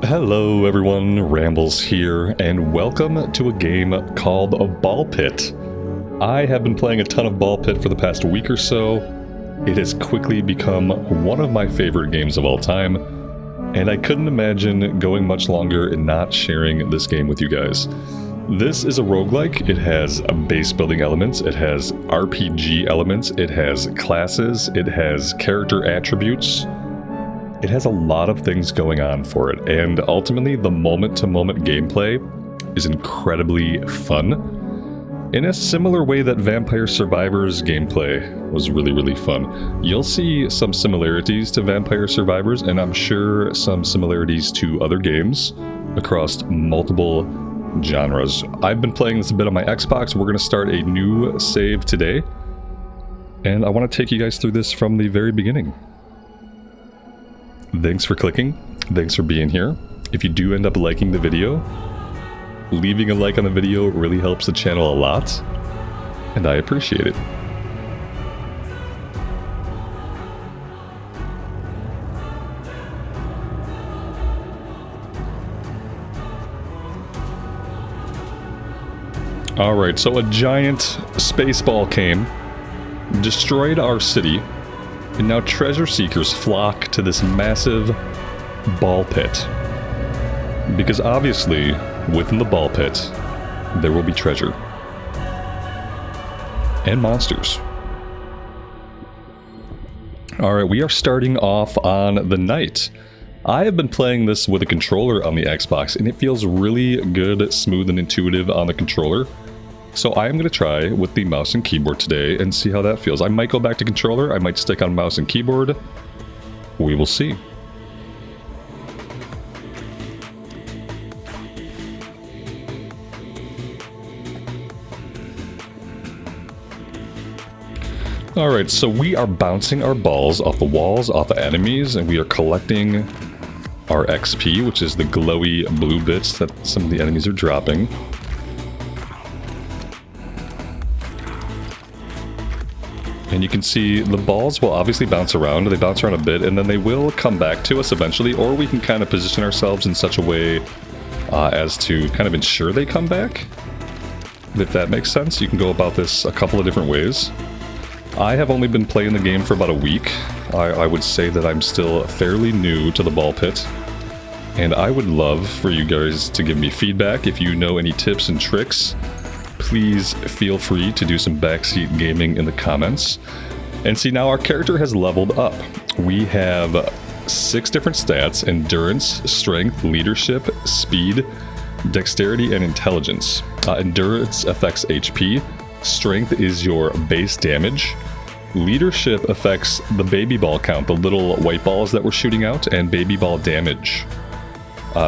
Hello everyone, Rambles here, and welcome to a game called Ball Pit. I have been playing a ton of Ball Pit for the past week or so. It has quickly become one of my favorite games of all time, and I couldn't imagine going much longer and not sharing this game with you guys. This is a roguelike. It has base building elements, it has RPG elements, it has classes, it has character attributes. It has a lot of things going on for it, and ultimately the moment-to-moment gameplay is incredibly fun, in a similar way that Vampire Survivors gameplay was really fun. You'll see some similarities to Vampire Survivors, and I'm sure some similarities to other games across multiple genres. I've been playing this a bit on my Xbox. We're going to start a new save today, and I want to take you guys through this from the very beginning. Thanks for clicking, thanks for being here. If you do end up liking the video, leaving a like on the video really helps the channel a lot, and I appreciate it. Alright, so a giant space ball came, destroyed our city, and now treasure seekers flock to this massive ball pit. Because obviously, within the ball pit, there will be treasure. And monsters. Alright, we are starting off on the night. I have been playing this with a controller on the Xbox, and it feels really good, smooth, and intuitive on the controller. So I am going to try with the mouse and keyboard today and see how that feels. I might go back to controller, I might stick on mouse and keyboard. We will see. Alright, so we are bouncing our balls off the walls, off the enemies, and we are collecting our XP, which is the glowy blue bits that some of the enemies are dropping. And you can see the balls will obviously bounce around, they bounce around a bit, and then they will come back to us eventually, or we can kind of position ourselves in such a way as to kind of ensure they come back. If that makes sense, you can go about this a couple of different ways. I have only been playing the game for about a week. I would say that I'm still fairly new to the ball pit, and I would love for you guys to give me feedback. If you know any tips and tricks, please feel free to do some backseat gaming in the comments. And see, now our character has leveled up. We have 6 different stats: endurance, strength, leadership, speed, dexterity, and intelligence. Endurance affects HP. Strength is your base damage. Leadership affects the baby ball count, the little white balls that we're shooting out, and baby ball damage.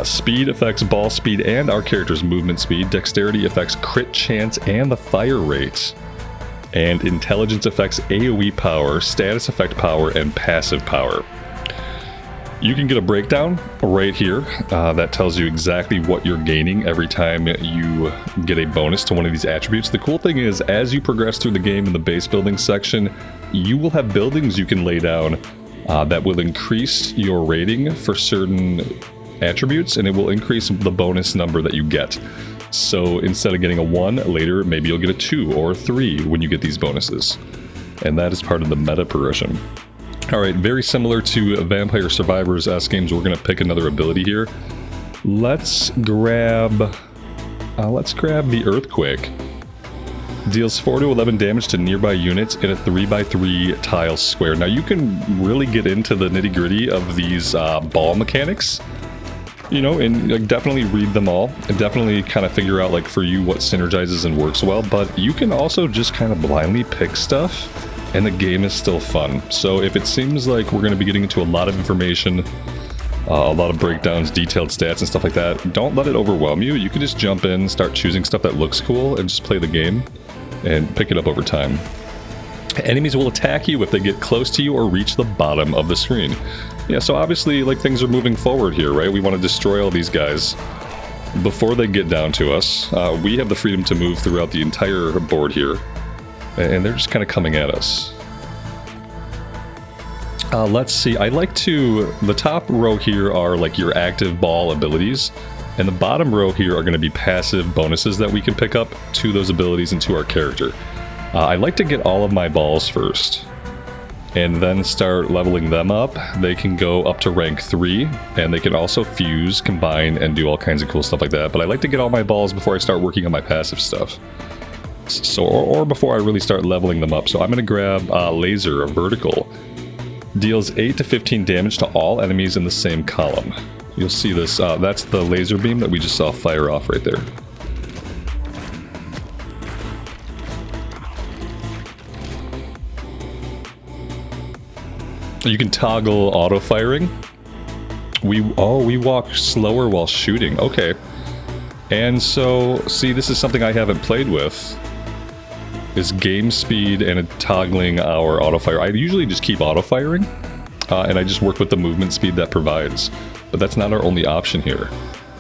Speed affects ball speed and our character's movement speed. Dexterity affects crit chance and the fire rate. And intelligence affects AoE power, status effect power, and passive power. You can get a breakdown right here that tells you exactly what you're gaining every time you get a bonus to one of these attributes. The cool thing is, as you progress through the game in the base building section, you will have buildings you can lay down that will increase your rating for certain attributes, and it will increase the bonus number that you get. So instead of getting a 1 later, maybe you'll get a 2 or a 3 when you get these bonuses. And that is part of the meta progression. Alright, very similar to Vampire Survivors-esque games, we're going to pick another ability here. Let's grab the Earthquake. Deals 4 to 11 damage to nearby units in a 3x3 tile square. Now you can really get into the nitty-gritty of these ball mechanics, you know, and like, definitely read them all, and definitely kind of figure out, like, for you what synergizes and works well, but you can also just kind of blindly pick stuff, and the game is still fun. So if it seems like we're going to be getting into a lot of information, a lot of breakdowns, detailed stats, and stuff like that, don't let it overwhelm you. You can just jump in, start choosing stuff that looks cool, and just play the game, and pick it up over time. Enemies will attack you if they get close to you or reach the bottom of the screen. Yeah, so obviously, like, things are moving forward here, right? We want to destroy all these guys before they get down to us. We have the freedom to move throughout the entire board here, and they're just kind of coming at us. Let's see. I like to... The top row here are like your active ball abilities. And the bottom row here are going to be passive bonuses that we can pick up to those abilities and to our character. I like to get all of my balls first. And then start leveling them up. They can go up to rank 3. And they can also fuse, combine, and do all kinds of cool stuff like that. But I like to get all my balls before I start working on my passive stuff. So, or before I really start leveling them up. So I'm going to grab Laser, a vertical. Deals 8 to 15 damage to all enemies in the same column. You'll see this, that's the laser beam that we just saw fire off right there. You can toggle auto firing. We walk slower while shooting. Okay. And so, see, this is something I haven't played with. Is game speed and toggling our auto fire. I usually just keep auto firing, and I just work with the movement speed that provides. But that's not our only option here.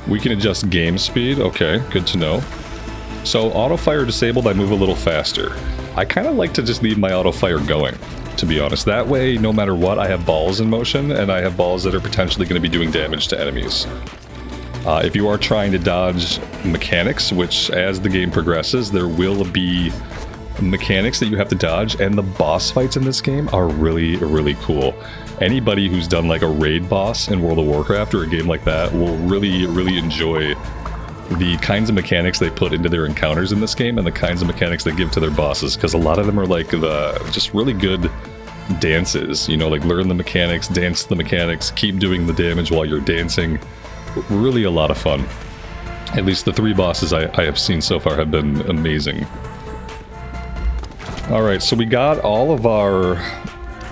We can adjust game speed. Okay, good to know. So auto fire disabled, I move a little faster. I kind of like to just leave my auto fire going, to be honest. That way, no matter what, I have balls in motion, and I have balls that are potentially going to be doing damage to enemies. If you are trying to dodge mechanics, which as the game progresses, there will be mechanics that you have to dodge, and the boss fights in this game are really, really cool. Anybody who's done like a raid boss in World of Warcraft or a game like that will really, really enjoy the kinds of mechanics they put into their encounters in this game and the kinds of mechanics they give to their bosses, because a lot of them are like just really good dances, you know, like learn the mechanics, dance the mechanics, keep doing the damage while you're dancing. Really a lot of fun. At least the 3 bosses I have seen so far have been amazing. Alright, so we got all of our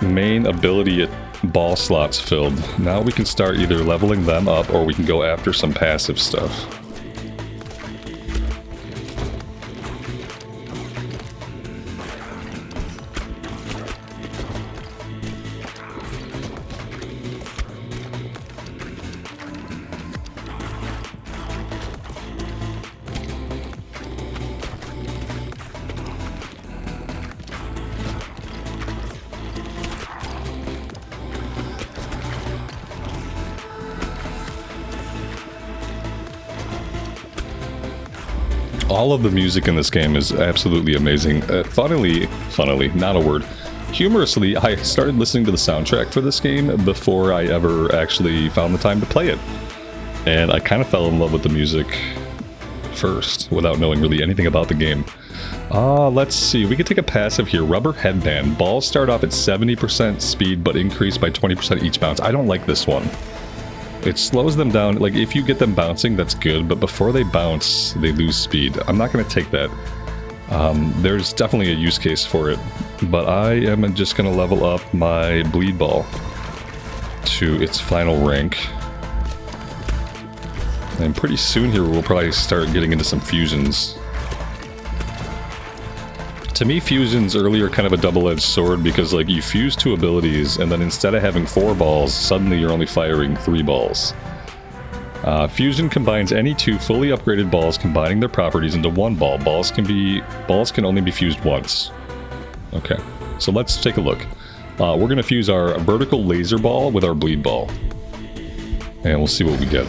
main ability ball slots filled. Now we can start either leveling them up or we can go after some passive stuff. All of the music in this game is absolutely amazing. Funnily, not a word. Humorously, I started listening to the soundtrack for this game before I ever actually found the time to play it. And I kind of fell in love with the music first, without knowing really anything about the game. Let's see. We could take a passive here. Rubber Headband. Balls start off at 70% speed, but increase by 20% each bounce. I don't like this one. It slows them down. Like, if you get them bouncing, that's good, but before they bounce, they lose speed. I'm not going to take that. There's definitely a use case for it, but I am just going to level up my Bleed Ball to its final rank. And pretty soon here, we'll probably start getting into some fusions. To me, fusions earlier are kind of a double-edged sword because, like, you fuse 2 abilities, and then instead of having 4 balls, suddenly you're only firing 3 balls. Fusion combines any 2 fully upgraded balls, combining their properties into 1 ball. Balls can only be fused once. Okay, so let's take a look. We're going to fuse our vertical laser ball with our bleed ball, and we'll see what we get.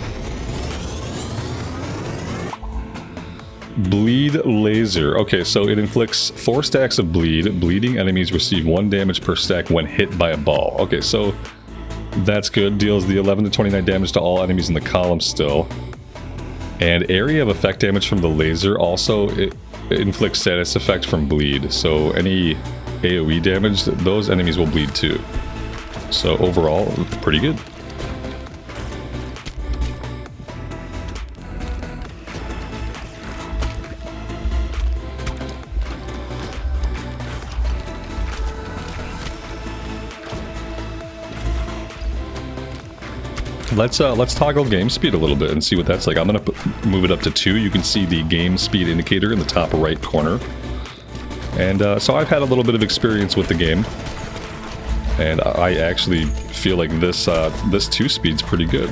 Bleed Laser. Okay, so it inflicts 4 stacks of bleed. Bleeding enemies receive 1 damage per stack when hit by a ball. Okay, so that's good. Deals the 11 to 29 damage to all enemies in the column still. And area of effect damage from the laser also it inflicts status effect from bleed. So any AoE damage, those enemies will bleed too. So overall, pretty good. Let's toggle game speed a little bit and see what that's like. I'm gonna move it up to 2. You can see the game speed indicator in the top right corner. And so I've had a little bit of experience with the game, and I actually feel like this 2 speed's pretty good.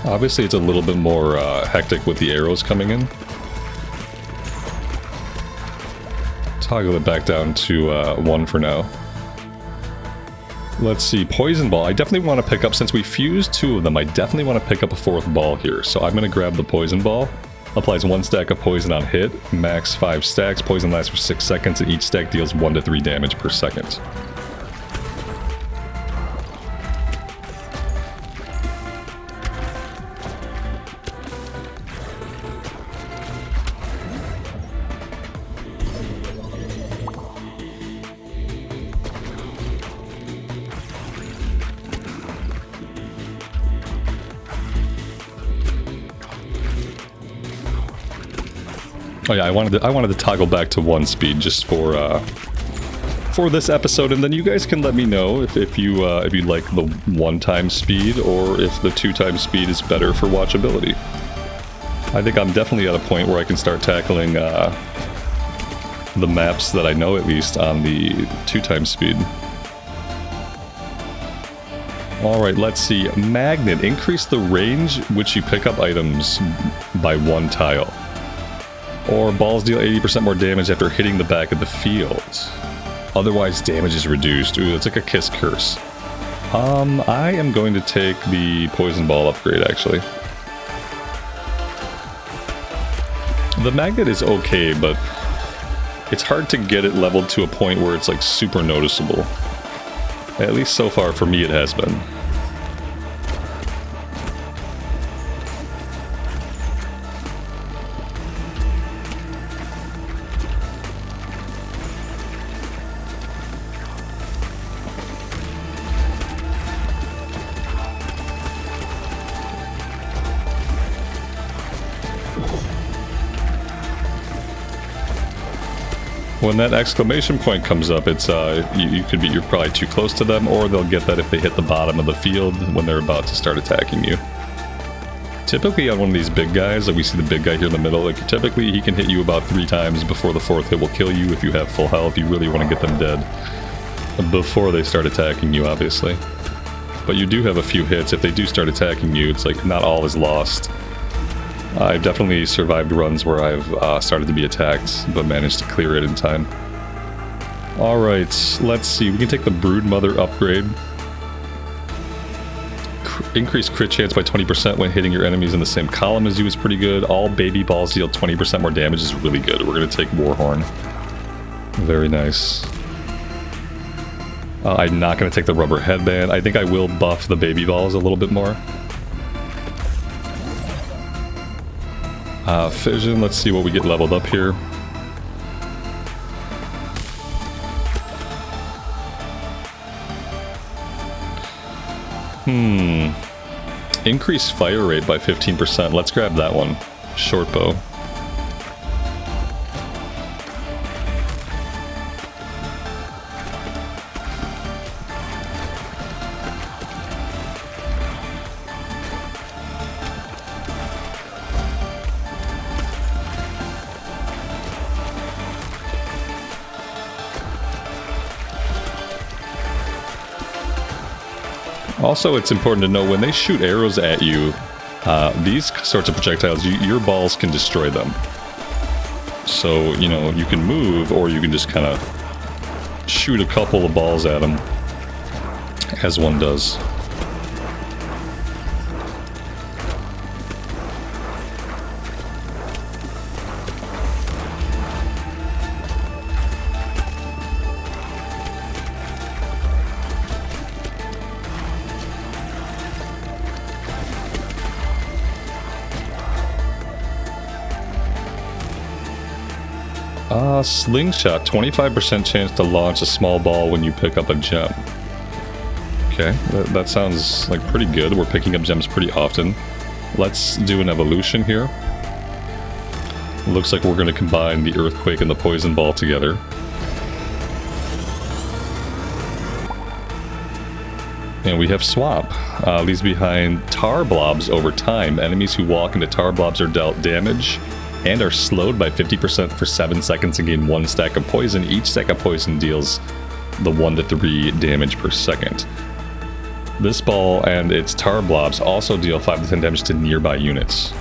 Obviously, it's a little bit more hectic with the arrows coming in. Toggle it back down to 1 for now. Let's see, Poison Ball. I definitely want to pick up, since we fused 2 of them, I definitely want to pick up a 4th ball here. So I'm going to grab the Poison Ball. Applies 1 stack of poison on hit, max 5 stacks. Poison lasts for 6 seconds, and each stack deals 1 to 3 damage per second. Oh yeah, I wanted to toggle back to 1 speed just for this episode, and then you guys can let me know if you like the 1 speed or if the 2 speed is better for watchability. I think I'm definitely at a point where I can start tackling the maps that I know at least on the 2 speed. Alright, let's see. Magnet. Increase the range which you pick up items by 1 tile. Or balls deal 80% more damage after hitting the back of the field. Otherwise, damage is reduced. Ooh, that's like a kiss curse. I am going to take the Poison Ball upgrade, actually. The magnet is okay, but it's hard to get it leveled to a point where it's like super noticeable. At least so far for me it has been. When that exclamation point comes up, it's you're probably too close to them, or they'll get that if they hit the bottom of the field when they're about to start attacking you. Typically on one of these big guys, like we see the big guy here in the middle, like typically he can hit you about 3 times before the 4th hit will kill you if you have full health. You really want to get them dead before they start attacking you, obviously. But you do have a few hits. If they do start attacking you, it's like not all is lost. I've definitely survived runs where I've started to be attacked, but managed to clear it in time. Alright, let's see. We can take the Brood Mother upgrade. Increase crit chance by 20% when hitting your enemies in the same column as you is pretty good. All baby balls deal 20% more damage is really good. We're going to take Warhorn. Very nice. I'm not going to take the Rubber Headband. I think I will buff the baby balls a little bit more. Fission, let's see what we get leveled up here. Increase fire rate by 15%. Let's grab that one. Short bow. Also, it's important to know when they shoot arrows at you, these sorts of projectiles, your balls can destroy them. So, you know, you can move, or you can just kind of shoot a couple of balls at them, as one does. Slingshot, 25% chance to launch a small ball when you pick up a gem. Okay, that sounds like pretty good. We're picking up gems pretty often. Let's do an evolution here. Looks like we're going to combine the Earthquake and the Poison Ball together. And we have Swamp. Leaves behind tar blobs over time. Enemies who walk into tar blobs are dealt damage and are slowed by 50% for 7 seconds and gain 1 stack of poison. Each stack of poison deals the 1 to 3 damage per second. This ball and its tar blobs also deal 5 to 10 damage to nearby units.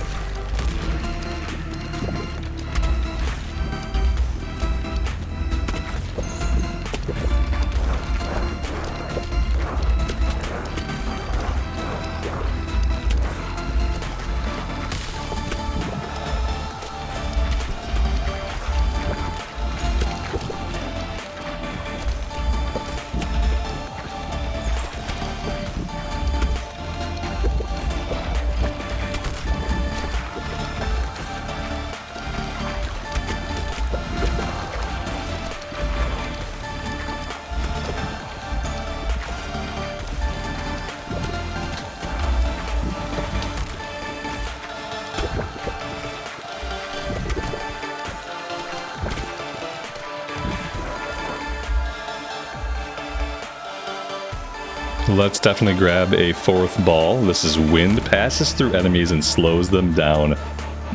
Let's definitely grab a fourth ball. This is wind, passes through enemies and slows them down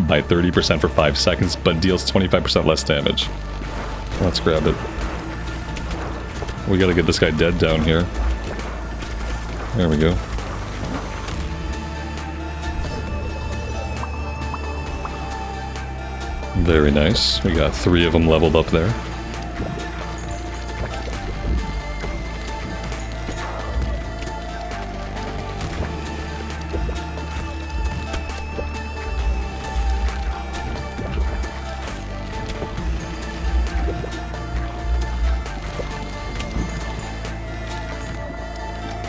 by 30% for 5 seconds, but deals 25% less damage. Let's grab it. We gotta get this guy dead down here. There we go. Very nice. We got 3 of them leveled up there.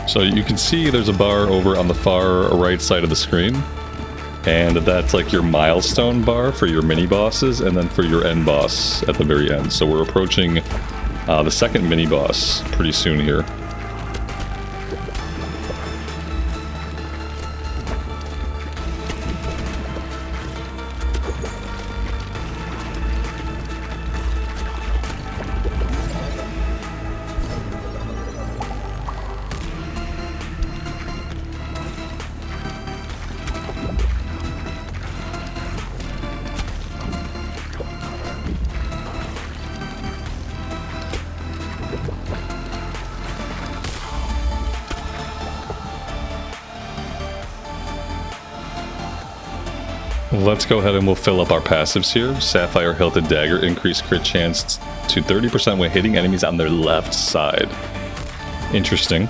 So you can see there's a bar over on the far right side of the screen, and that's like your milestone bar for your mini bosses, and then for your end boss at the very end. So we're approaching the second mini boss pretty soon here. Let's go ahead and we'll fill up our passives here. Sapphire Hilted Dagger, increase crit chance to 30% when hitting enemies on their left side. Interesting.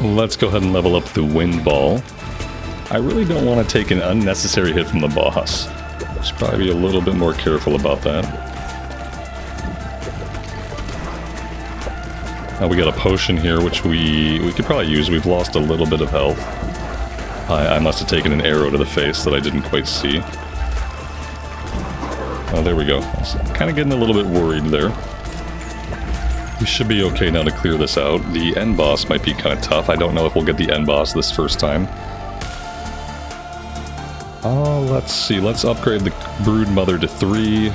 Let's go ahead and level up the wind ball. I really don't want to take an unnecessary hit from the boss. Should probably be a little bit more careful about that. Now we got a potion here, which we could probably use. We've lost a little bit of health. I must have taken an arrow to the face that I didn't quite see. Oh, there we go. I was kind of getting a little bit worried there. We should be okay now to clear this out. The end boss might be kind of tough. I don't know if we'll get the end boss this first time. Let's see. Let's upgrade the Brood Mother to 3.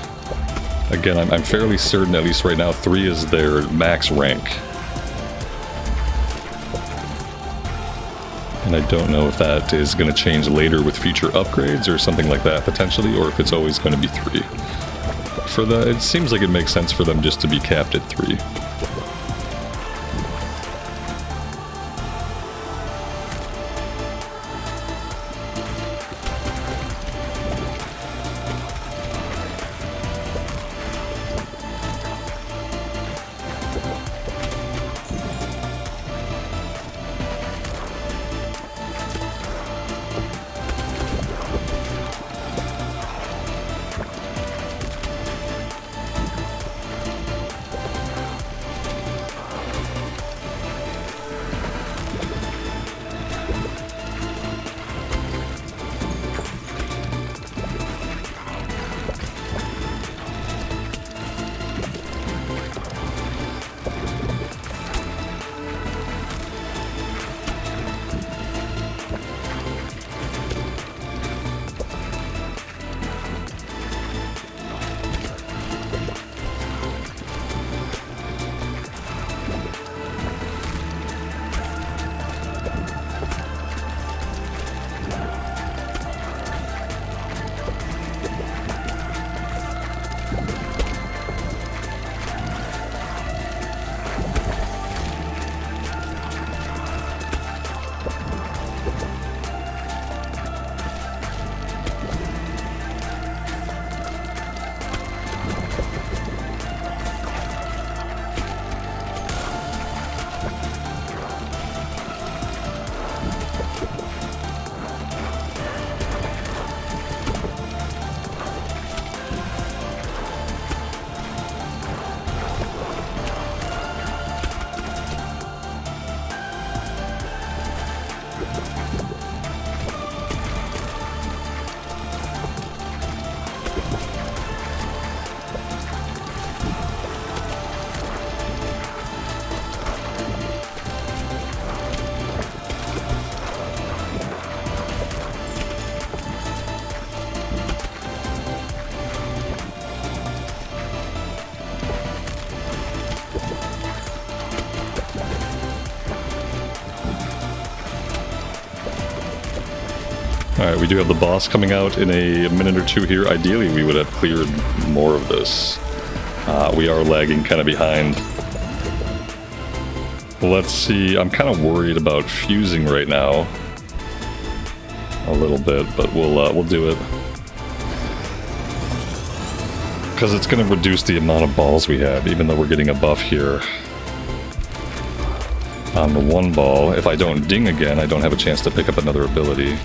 Again, I'm fairly certain, at least right now, 3 is their max rank. And I don't know if that is going to change later with future upgrades or something like that, potentially, or if it's always going to be 3. It seems like it makes sense for them just to be capped at 3. Alright, we do have the boss coming out in a minute or two here. Ideally, we would have cleared more of this. We are lagging kind of behind. Let's see, I'm kind of worried about fusing right now. A little bit, but we'll do it. Because it's going to reduce the amount of balls we have, even though we're getting a buff here. On the one ball, if I don't ding again, I don't have a chance to pick up another ability.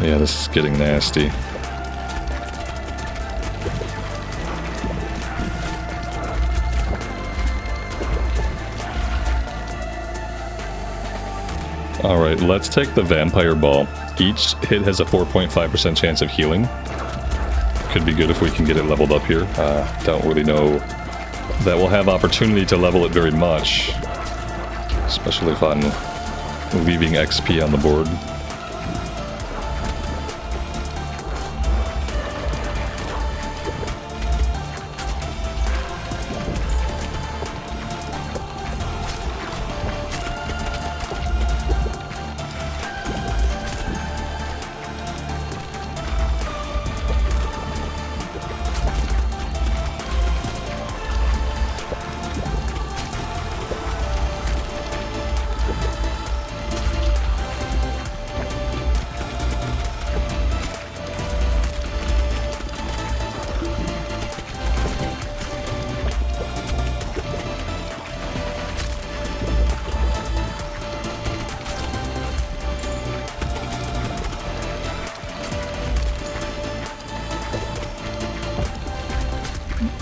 Yeah, this is getting nasty. Alright, let's take the Vampire Ball. Each hit has a 4.5% chance of healing. Could be good if we can get it leveled up here. Don't really know that we'll have opportunity to level it very much. Especially if I'm leaving XP on the board.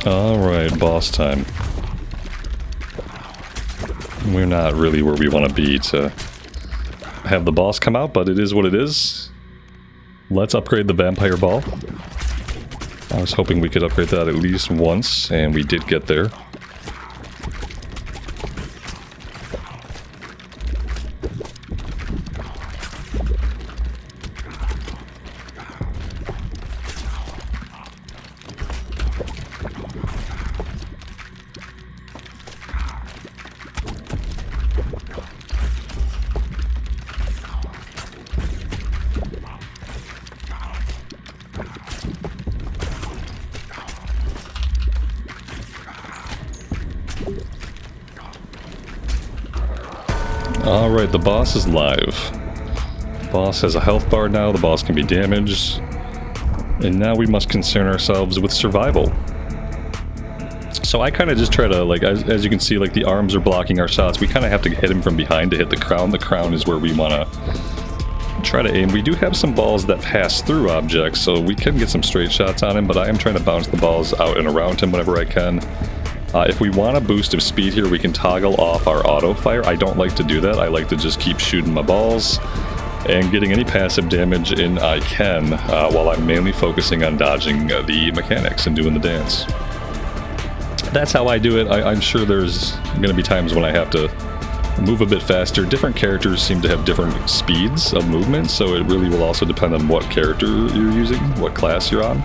Alright, boss time. We're not really where we want to be to have the boss come out, but it is what it is. Let's upgrade the Vampire Ball. I was hoping we could upgrade that at least once, and we did get there. Alright, the boss is live. Boss has a health bar now, the boss can be damaged. And now we must concern ourselves with survival. So I kind of just try to, like, as you can see, like, the arms are blocking our shots. We kind of have to hit him from behind to hit the crown. The crown is where we want to try to aim. We do have some balls that pass through objects, so we can get some straight shots on him, but I am trying to bounce the balls out and around him whenever I can. If we want a boost of speed here, we can toggle off our auto fire. I don't like to do that. I like to just keep shooting my balls and getting any passive damage in I can, while I'm mainly focusing on dodging the mechanics and doing the dance. That's how I do it. I'm sure there's going to be times when I have to move a bit faster. Different characters seem to have different speeds of movement, so it really will also depend on what character you're using, what class you're on.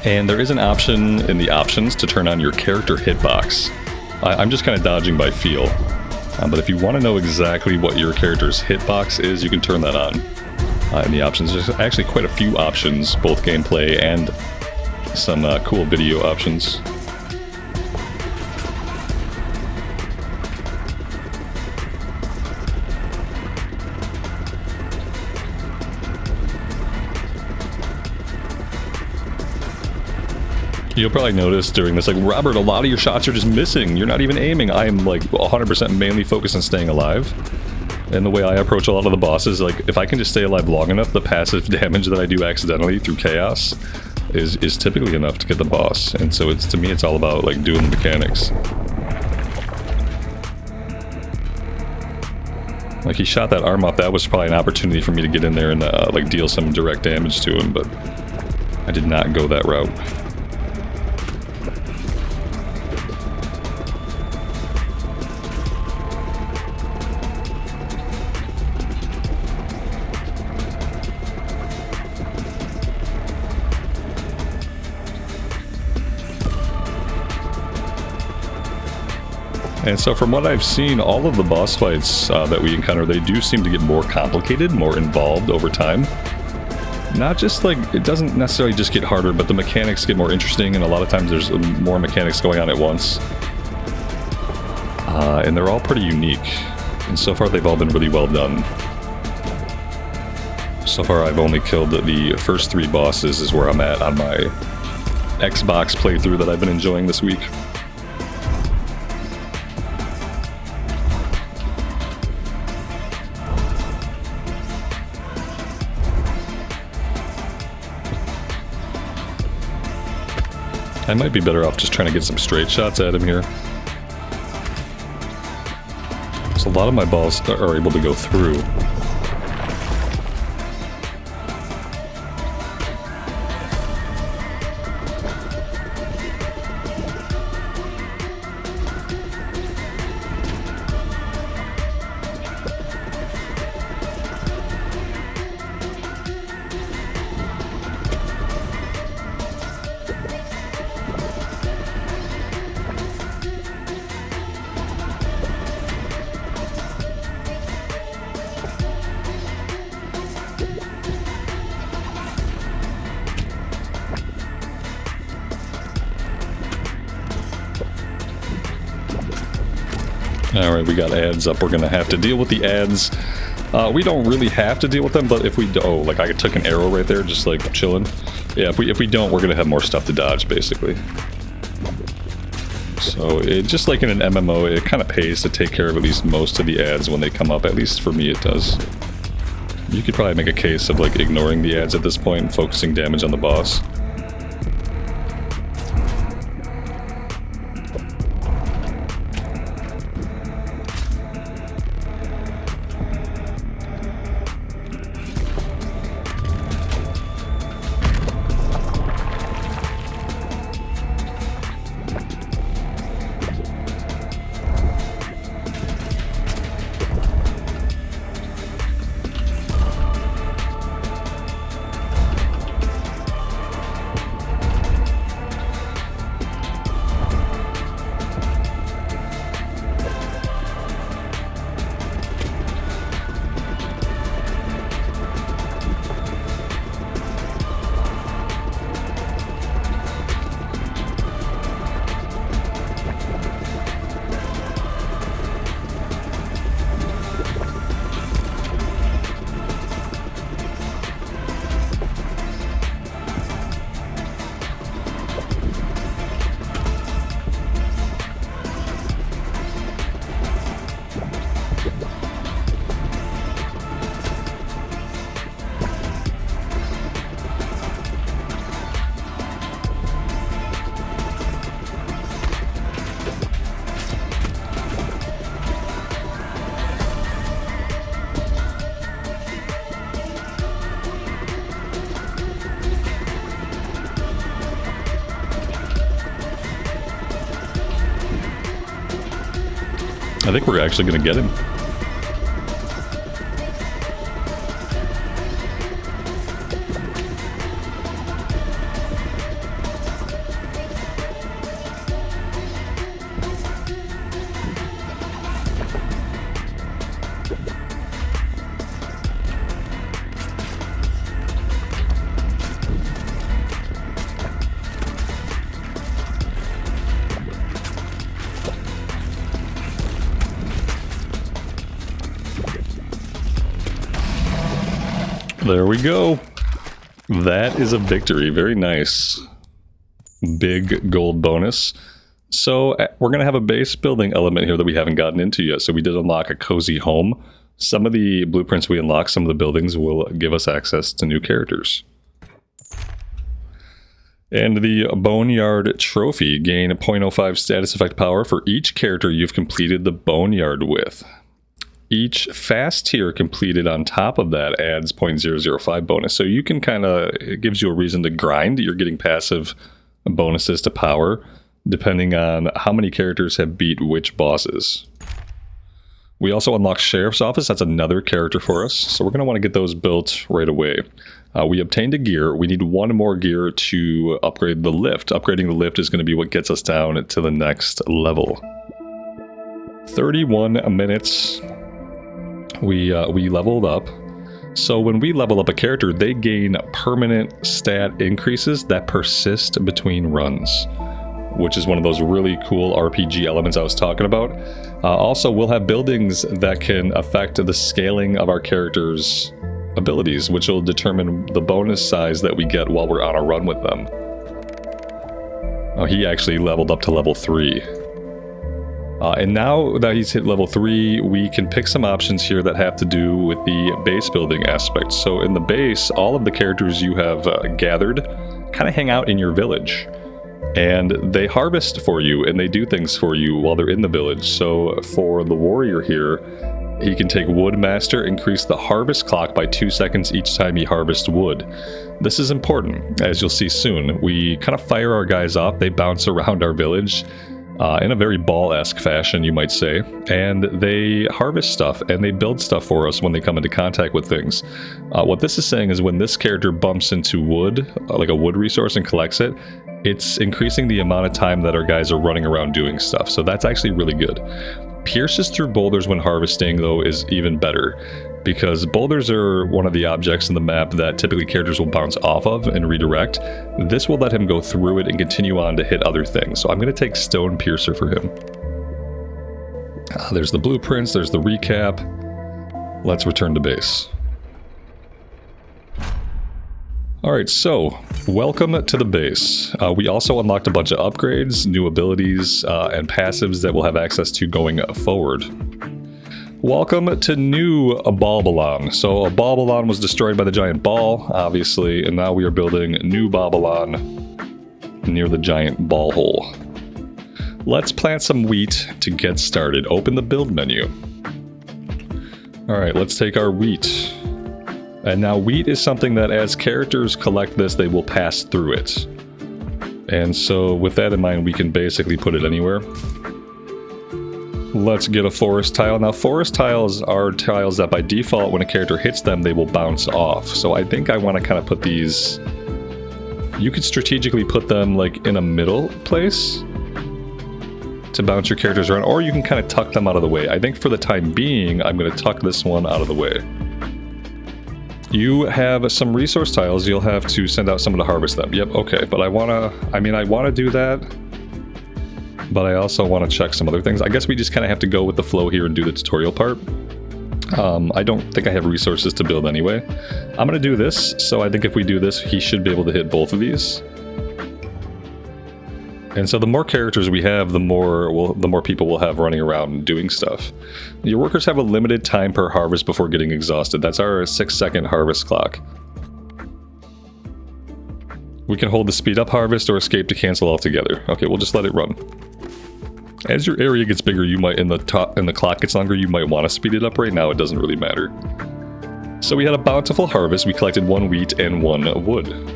And there is an option in the options to turn on your character hitbox. I'm just kind of dodging by feel. But if you want to know exactly what your character's hitbox is, you can turn that on. In the options, there's actually quite a few options, both gameplay and some cool video options. You'll probably notice during this, like, Robert, a lot of your shots are just missing. You're not even aiming. I am, like, 100% mainly focused on staying alive. And the way I approach a lot of the bosses, like, if I can just stay alive long enough, the passive damage that I do accidentally through chaos is typically enough to get the boss. And so it's, to me, it's all about, like, doing the mechanics. Like, he shot that arm off. That was probably an opportunity for me to get in there and, like, deal some direct damage to him, but I did not go that route. And so from what I've seen, all of the boss fights that we encounter, they do seem to get more complicated, more involved over time. Not just like, it doesn't necessarily just get harder, but the mechanics get more interesting, and a lot of times there's more mechanics going on at once. And they're all pretty unique. And so far they've all been really well done. So far I've only killed the first 3 bosses is where I'm at on my Xbox playthrough that I've been enjoying this week. I might be better off just trying to get some straight shots at him here. So a lot of my balls are able to go through. Alright, we got ads up. We're gonna have to deal with the ads. We don't really have to deal with them, but if we do, oh, like I took an arrow right there, just like chilling. Yeah, if we don't, we're gonna have more stuff to dodge, basically. So, just like in an MMO, it kind of pays to take care of at least most of the ads when they come up. At least for me, it does. You could probably make a case of like ignoring the ads at this point and focusing damage on the boss. I think we're actually going to get him. There we go. That is a victory. Very nice. big gold bonus. So we're going to have a base building element here that we haven't gotten into yet. So we did unlock a cozy home. Some of the blueprints we unlock, some of the buildings will give us access to new characters. And the Boneyard Trophy, gain 0.05 status effect power for each character you've completed the Boneyard with. Each fast tier completed on top of that adds 0.005 bonus. So you can it gives you a reason to grind. You're getting passive bonuses to power, depending on how many characters have beat which bosses. We also unlock Sheriff's Office. That's another character for us. So we're going to want to get those built right away. We obtained a gear. We need one more gear to upgrade the lift. Upgrading the lift is going to be what gets us down to the next level. 31 minutes. We leveled up. So when we level up a character, they gain permanent stat increases that persist between runs, which is one of those really cool RPG elements I was talking about. Also, we'll have buildings that can affect the scaling of our characters' abilities, which will determine the bonus size that we get while we're on a run with them. Oh, he actually leveled up to level 3. And now that he's hit level 3, we can pick some options here that have to do with the base building aspect. So in the base, all of the characters you have gathered kind of hang out in your village. And they harvest for you, and they do things for you while they're in the village. So for the warrior here, he can take Woodmaster, increase the harvest clock by 2 seconds each time he harvests wood. This is important, as you'll see soon. We kind of fire our guys off. They bounce around our village in a very ball-esque fashion, you might say. And they harvest stuff, and they build stuff for us when they come into contact with things. What this is saying is when this character bumps into wood, like a wood resource, and collects it, it's increasing the amount of time that our guys are running around doing stuff. So that's actually really good. Pierces through boulders when harvesting, though, is even better, because boulders are one of the objects in the map that typically characters will bounce off of and redirect. This will let him go through it and continue on to hit other things. So I'm going to take Stone Piercer for him. There's the blueprints, there's the recap. Let's return to base. Alright, so welcome to the base. We also unlocked a bunch of upgrades, new abilities, and passives that we'll have access to going forward. Welcome to New Babylon. So Babylon was destroyed by the giant ball, obviously, and now we are building New Babylon near the giant ball hole. Let's plant some wheat to get started. Open the build menu. Alright, let's take our wheat. And now wheat is something that as characters collect this, they will pass through it. And so with that in mind, we can basically put it anywhere. Let's get a forest tile. Now forest tiles are tiles that by default, when a character hits them, they will bounce off. So I think I want to kind of put these... You could strategically put them like in a middle place to bounce your characters around, or you can kind of tuck them out of the way. I think for the time being, I'm going to tuck this one out of the way. You have some resource tiles, you'll have to send out someone to harvest them. Yep, okay, but I want to do that, but I also want to check some other things. I guess we just kind of have to go with the flow here and do the tutorial part. I don't think I have resources to build anyway. I'm going to do this, so I think if we do this, he should be able to hit both of these. And so the more characters we have, the more people we'll have running around doing stuff. Your workers have a limited time per harvest before getting exhausted. That's our 6-second harvest clock. We can hold the speed up harvest or escape to cancel altogether. Okay, we'll just let it run. As your area gets bigger, you might, and the clock gets longer, you might want to speed it up. Right now, it doesn't really matter. So we had a bountiful harvest. We collected 1 wheat and 1 wood.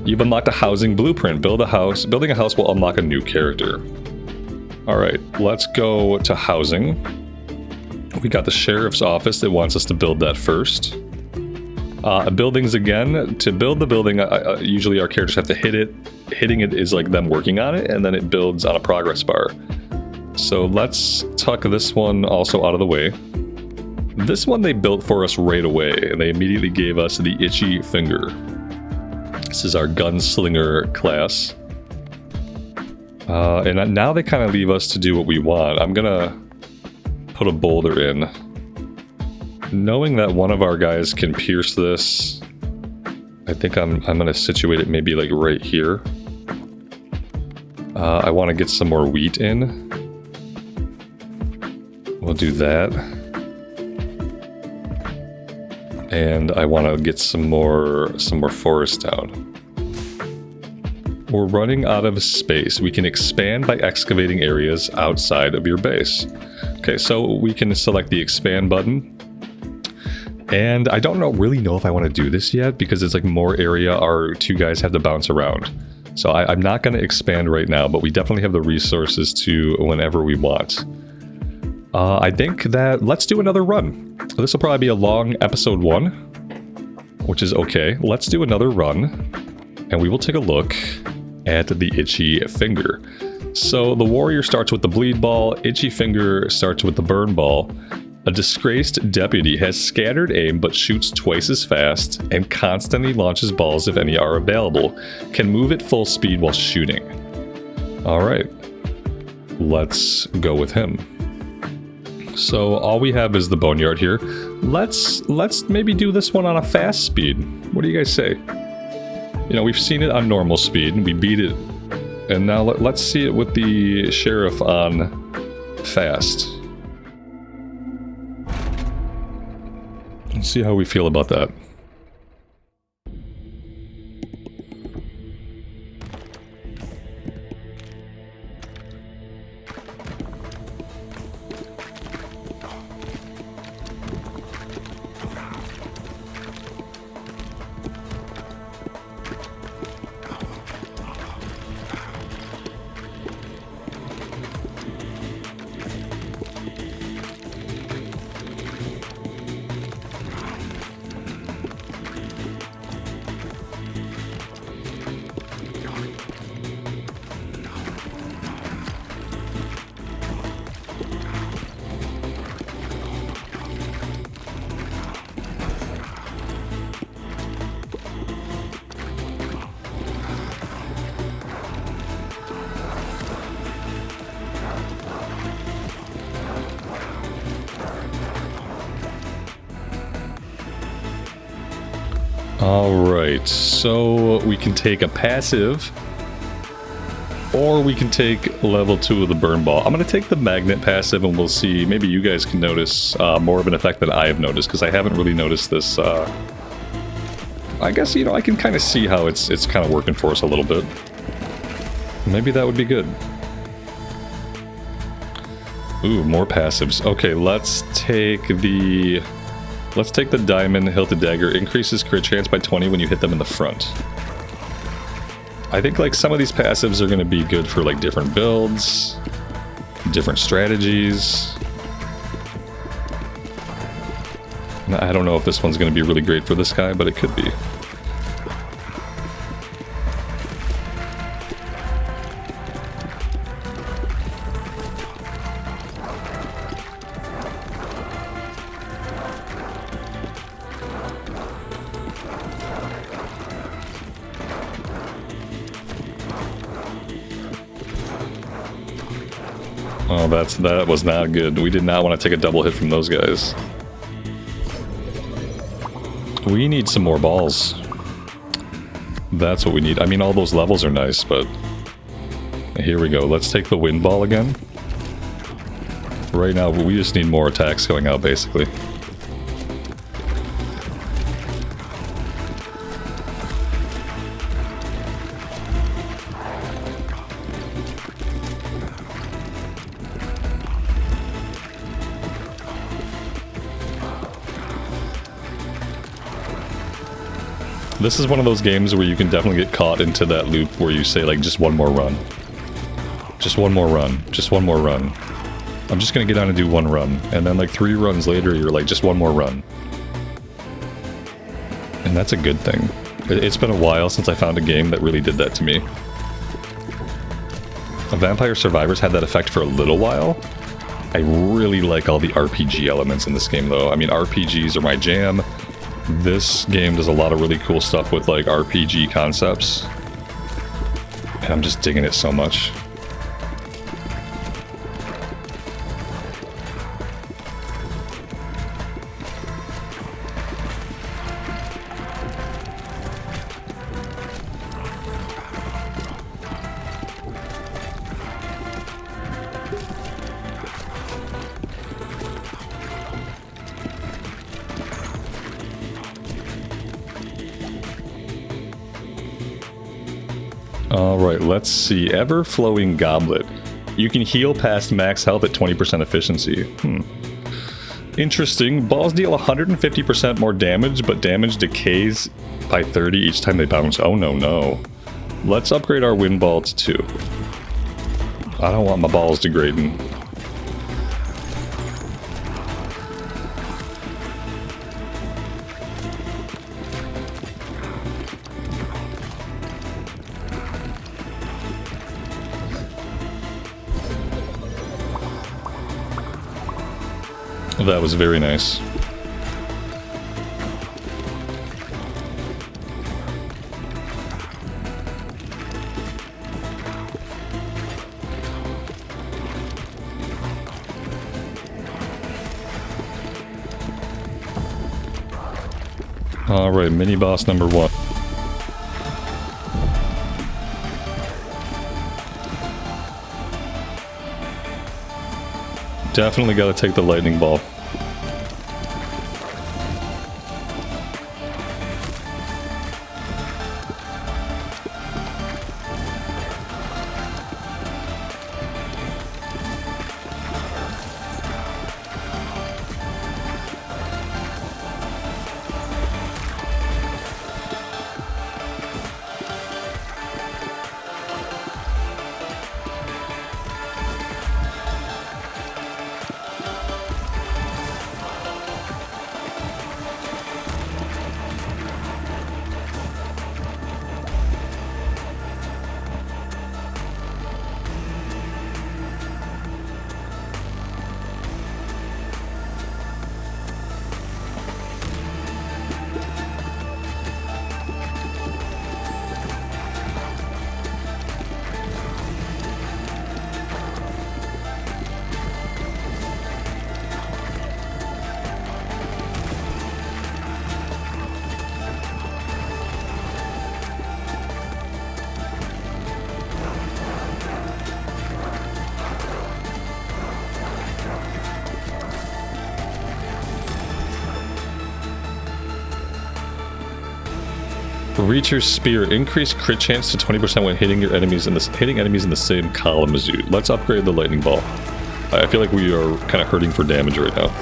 You've unlocked a housing blueprint. Building a house will unlock a new character. Alright, let's go to housing. We got the sheriff's office that wants us to build that first. Buildings again. To build the building, usually our characters have to hit it. Hitting it is like them working on it, and then it builds on a progress bar. So let's tuck this one also out of the way. This one they built for us right away, and they immediately gave us the itchy finger. This is our gunslinger class. And now they kind of leave us to do what we want. I'm gonna put a boulder in. Knowing that one of our guys can pierce this, I I think I'm gonna situate it maybe like right here. I want to get some more wheat in. We'll do that. And I want to get some more forest down. We're running out of space. We can expand by excavating areas outside of your base. Okay, so we can select the expand button. And I don't really know if I want to do this yet because it's like more area our two guys have to bounce around. So I'm not going to expand right now, but we definitely have the resources to whenever we want. I think that let's do another run. This will probably be a long episode 1, which is okay. Let's do another run, and we will take a look at the itchy finger. So the warrior starts with the bleed ball, itchy finger starts with the burn ball. A disgraced deputy has scattered aim but shoots twice as fast and constantly launches balls if any are available. Can move at full speed while shooting. Alright, let's go with him. So all we have is the boneyard here. Let's maybe do this one on a fast speed. What do you guys say? You know, we've seen it on normal speed and we beat it. And now let's see it with the sheriff on fast. Let's see how we feel about that. Alright, so we can take a passive, or we can take level 2 of the burn ball. I'm going to take the magnet passive and we'll see. Maybe you guys can notice more of an effect than I have noticed, because I haven't really noticed this. I guess, you know, I can kind of see how it's kind of working for us a little bit. Maybe that would be good. Ooh, more passives. Okay, let's take the diamond hilted dagger. Increases crit chance by 20 when you hit them in the front. I think like some of these passives are going to be good for like different builds, different strategies. I don't know if this one's going to be really great for this guy, but it could be. Oh, that was not good. We did not want to take a double hit from those guys. We need some more balls. That's what we need. I mean, all those levels are nice, but... Here we go. Let's take the wind ball again. Right now, we just need more attacks going out, basically. This is one of those games where you can definitely get caught into that loop where you say, like, just one more run. Just one more run. Just one more run. I'm just gonna get down and do one run. And then, like, 3 runs later, you're like, just one more run. And that's a good thing. It's been a while since I found a game that really did that to me. Vampire Survivors had that effect for a little while. I really like all the RPG elements in this game, though. I mean, RPGs are my jam. This game does a lot of really cool stuff with, like, RPG concepts. And I'm just digging it so much. Alright, let's see. Ever-flowing goblet. You can heal past max health at 20% efficiency. Interesting. Balls deal 150% more damage, but damage decays by 30 each time they bounce. Oh no, no. Let's upgrade our wind ball to 2. I don't want my balls degrading. That was very nice. Alright, mini boss number 1. Definitely gotta take the lightning ball. Reacher's Spear. Increase crit chance to 20% when hitting enemies in the same column as you. Let's upgrade the lightning ball. I feel like we are kind of hurting for damage right now.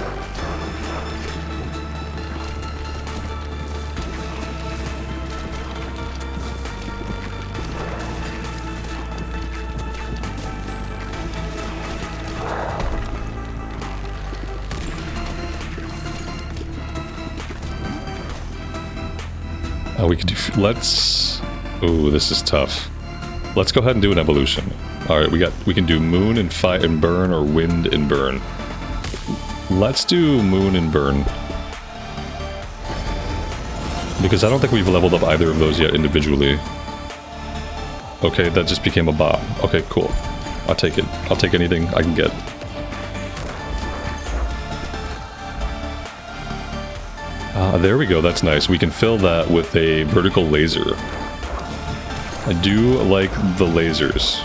We could do, ooh, this is tough. Let's go ahead and do an evolution. Alright, we can do moon and fire and burn, or wind and burn. Let's do moon and burn. Because I don't think we've leveled up either of those yet individually. Okay, that just became a bomb. Okay, cool. I'll take it. I'll take anything I can get. There we go, that's nice. We can fill that with a vertical laser. I do like the lasers.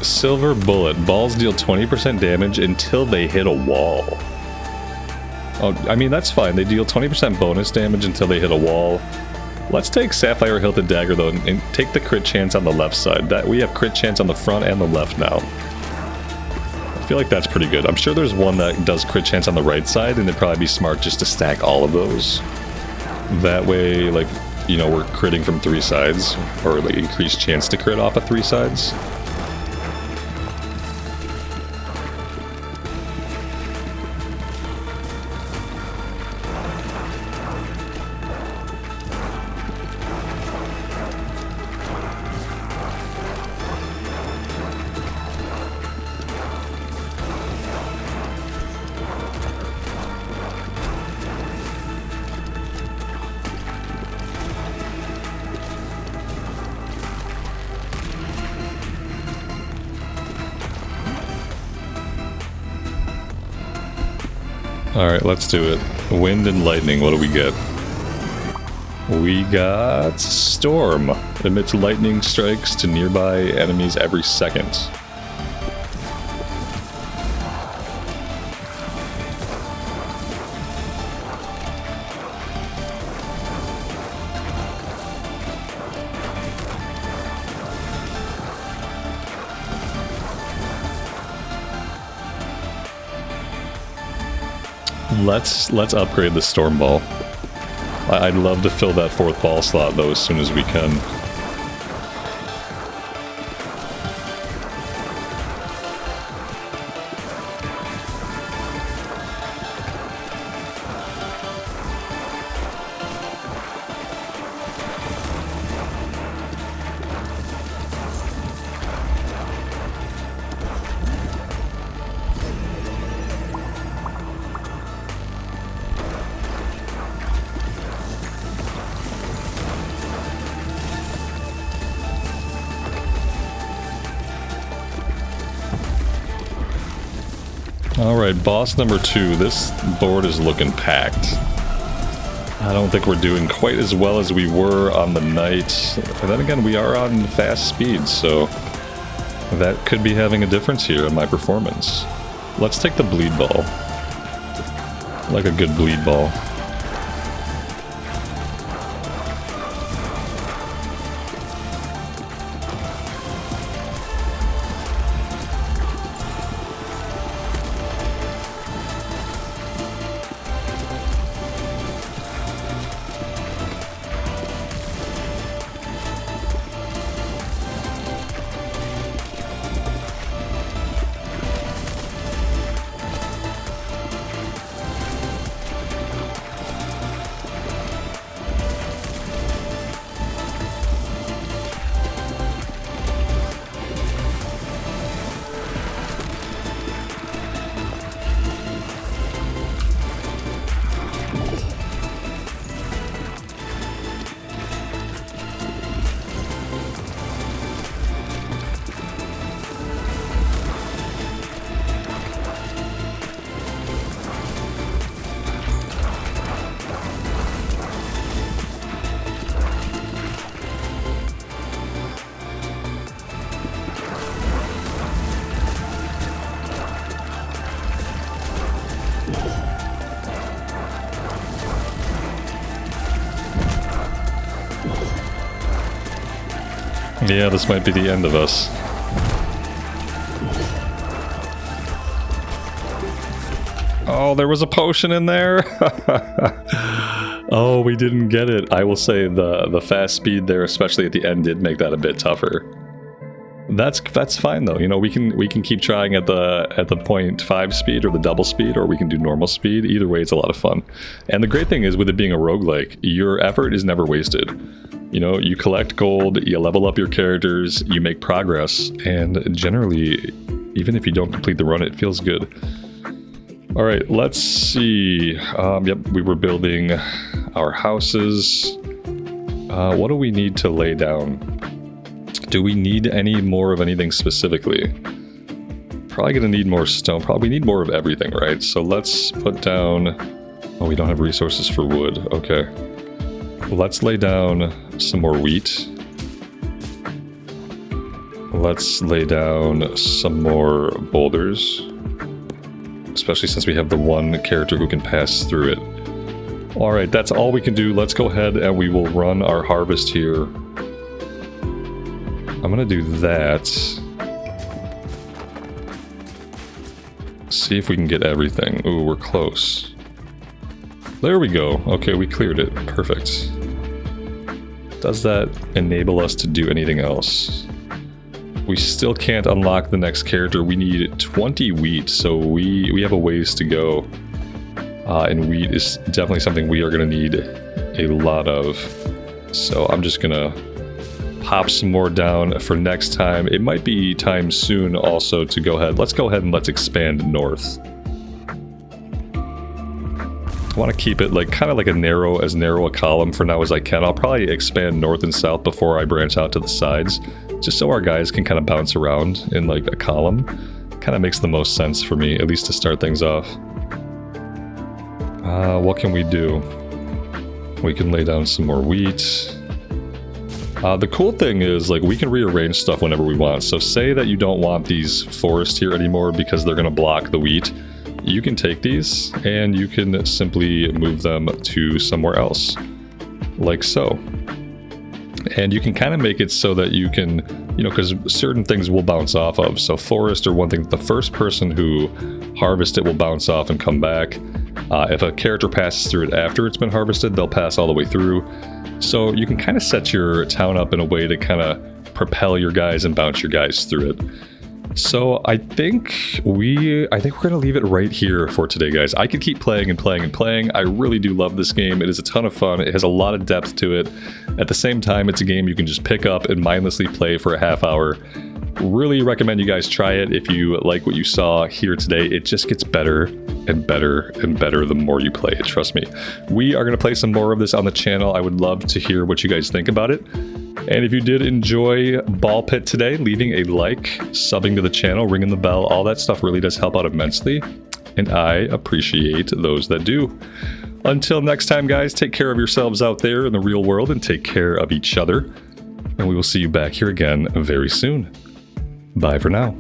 Silver bullet. Balls deal 20% damage until they hit a wall. Oh, I mean, that's fine. They deal 20% bonus damage until they hit a wall. Let's take Sapphire Hilted Dagger, though, and take the crit chance on the left side. That we have crit chance on the front and the left now. I feel like that's pretty good. I'm sure there's one that does crit chance on the right side, and it'd probably be smart just to stack all of those. That way, like, you know, we're critting from 3 sides, or like increased chance to crit off of 3 sides. Alright, let's do it. Wind and lightning, what do we get? We got Storm. Emits lightning strikes to nearby enemies every second. Let's upgrade the Storm Ball. I'd love to fill that 4th ball slot though as soon as we can. Alright, boss number 2. This board is looking packed. I don't think we're doing quite as well as we were on the night. But then again, we are on fast speed, so that could be having a difference here in my performance. Let's take the bleed ball. I like a good bleed ball. Yeah, this might be the end of us. Oh, there was a potion in there! Oh, we didn't get it. I will say the fast speed there, especially at the end, did make that a bit tougher. That's fine though. You know, we can keep trying at the 0.5 speed or the double speed, or we can do normal speed. Either way, it's a lot of fun. And the great thing is, with it being a roguelike, your effort is never wasted. You know, you collect gold, you level up your characters, you make progress, and generally, even if you don't complete the run, it feels good. Alright, let's see. Yep, we were building our houses. What do we need to lay down? Do we need any more of anything specifically? Probably gonna need more stone. Probably need more of everything, right? So let's put down... Oh, we don't have resources for wood. Okay. Let's lay down some more wheat. Let's lay down some more boulders. Especially since we have the one character who can pass through it. Alright, that's all we can do. Let's go ahead and we will run our harvest here. I'm gonna do that. See if we can get everything. Ooh, we're close. There we go. Okay, we cleared it. Perfect. Does that enable us to do anything else? We still can't unlock the next character. We need 20 wheat, so we have a ways to go. And wheat is definitely something we are going to need a lot of. So I'm just going to pop some more down for next time. It might be time soon also to go ahead. Let's go ahead and let's expand north. I want to keep it like kind of like as narrow a column for now as I can. I'll probably expand north and south before I branch out to the sides, just so our guys can kind of bounce around in like a column. Kind of makes the most sense for me, at least to start things off. What can we do? We can lay down some more wheat. The cool thing is, like, we can rearrange stuff whenever we want. So say that you don't want these forests here anymore because they're going to block the wheat. You can take these and you can simply move them to somewhere else, like so. And you can kind of make it so that you can, you know, because certain things will bounce off of. So forest are one thing that the first person who harvests it will bounce off and come back. If a character passes through it after it's been harvested, they'll pass all the way through. So you can kind of set your town up in a way to kind of propel your guys and bounce your guys through it. So I think we're going to leave it right here for today, guys. I could keep playing and playing and playing. I really do love this game. It is a ton of fun. It has a lot of depth to it. At the same time, it's a game you can just pick up and mindlessly play for a half hour. Really recommend you guys try it if you like what you saw here today. It just gets better and better and better the more you play it, trust me. We are going to play some more of this on the channel. I would love to hear what you guys think about it. And if you did enjoy Ball Pit today, leaving a like, subbing to the channel, ringing the bell, all that stuff really does help out immensely. And I appreciate those that do. Until next time, guys, take care of yourselves out there in the real world and take care of each other. And we will see you back here again very soon. Bye for now.